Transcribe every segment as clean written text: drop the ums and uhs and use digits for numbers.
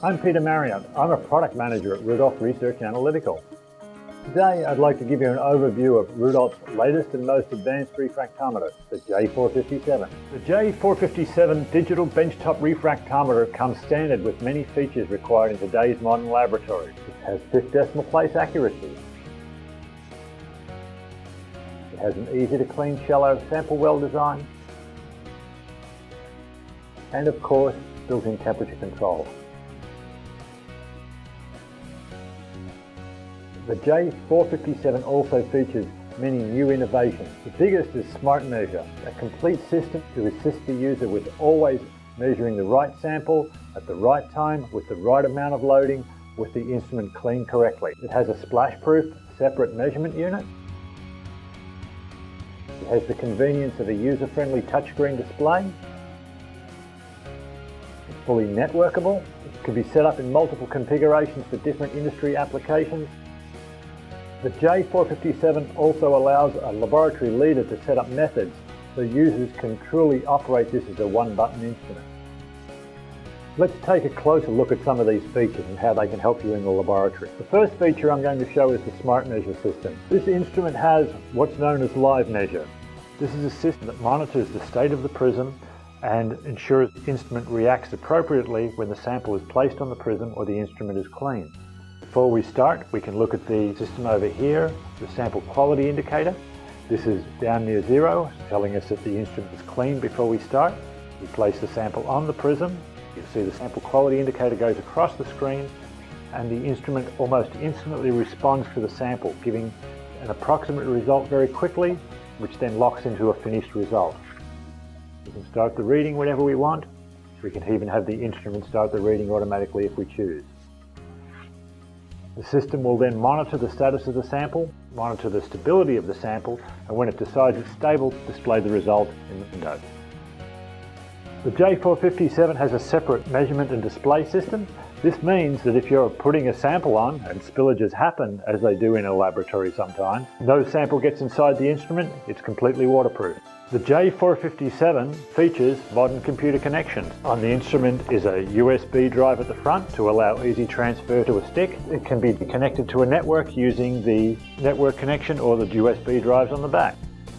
I'm Peter Marriott. I'm a product manager at Rudolph Research Analytical. Today I'd like to give you an overview of Rudolph's latest and most advanced refractometer, the J457. The J457 digital benchtop refractometer comes standard with many features required in today's modern laboratories. It has fifth decimal place accuracy. It has an easy to clean shallow sample well design. And of course, built-in temperature control. The J457 also features many new innovations. The biggest is Smart Measure, a complete system to assist the user with always measuring the right sample at the right time with the right amount of loading with the instrument cleaned correctly. It has a splash-proof separate measurement unit. It has the convenience of a user-friendly touchscreen display. It's fully networkable. It can be set up in multiple configurations for different industry applications. The J457 also allows a laboratory leader to set up methods so users can truly operate this as a one-button instrument. Let's take a closer look at some of these features and how they can help you in the laboratory. The first feature I'm going to show is the Smart Measure system. This instrument has what's known as Live Measure. This is a system that monitors the state of the prism and ensures the instrument reacts appropriately when the sample is placed on the prism or the instrument is cleaned. Before we start, we can look at the system over here, the sample quality indicator. This is down near zero, telling us that the instrument is clean before we start. We place the sample on the prism. You see the sample quality indicator goes across the screen and the instrument almost instantly responds to the sample, giving an approximate result very quickly, which then locks into a finished result. We can start the reading whenever we want. We can even have the instrument start the reading automatically if we choose. The system will then monitor the status of the sample, monitor the stability of the sample, and when it decides it's stable, display the result in the window. The J457 has a separate measurement and display system. This means that if you're putting a sample on and spillages happen, as they do in a laboratory sometimes, no sample gets inside the instrument, it's completely waterproof. The J457 features modern computer connections. On the instrument is a USB drive at the front to allow easy transfer to a stick. It can be connected to a network using the network connection or the USB drives on the back.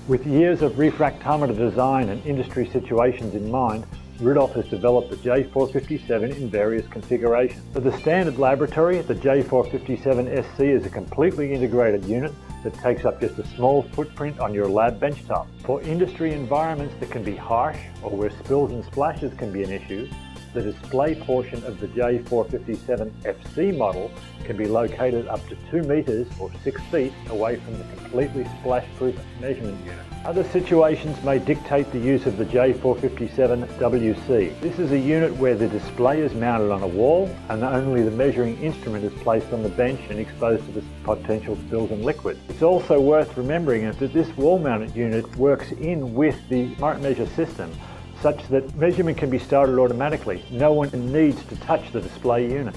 With years of refractometer design and industry situations in mind, Rudolph has developed the J457 in various configurations. For the standard laboratory, the J457 SC is a completely integrated unit that takes up just a small footprint on your lab benchtop. For industry environments that can be harsh or where spills and splashes can be an issue, the display portion of the J457 FC model can be located up to 2 meters or 6 feet away from the completely splash-proof measurement unit. Other situations may dictate the use of the J457 WC. This is a unit where the display is mounted on a wall and only the measuring instrument is placed on the bench and exposed to the potential spills and liquids. It's also worth remembering that this wall-mounted unit works in with the Smart Measure system, such that measurement can be started automatically. No one needs to touch the display unit.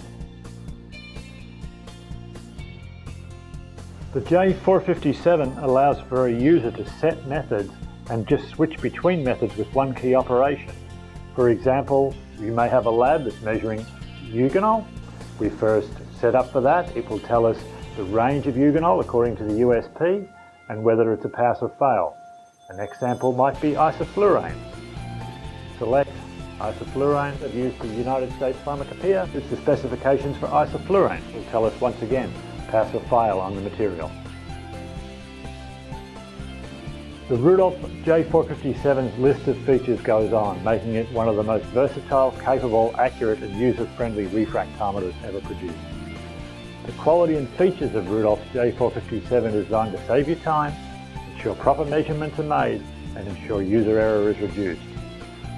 The J457 allows for a user to set methods and just switch between methods with one key operation. For example, you may have a lab that's measuring eugenol. We first set up for that. It will tell us the range of eugenol according to the USP and whether it's a pass or fail. An example might be isoflurane. Select isoflurane. I've used the United States Pharmacopoeia. It's the specifications for isoflurane. It will tell us once again, pass or fail on the material. The Rudolph J457's list of features goes on, making it one of the most versatile, capable, accurate and user-friendly refractometers ever produced. The quality and features of Rudolph's J457 are designed to save you time, ensure proper measurements are made and ensure user error is reduced.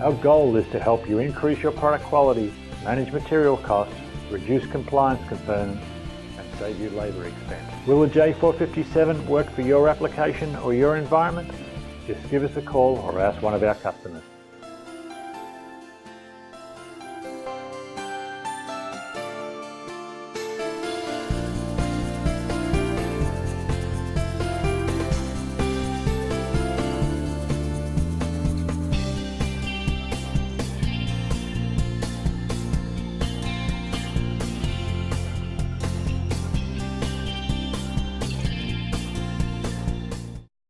Our goal is to help you increase your product quality, manage material costs, reduce compliance concerns, and save you labour expense. Will the J457 work for your application or your environment? Just give us a call or ask one of our customers.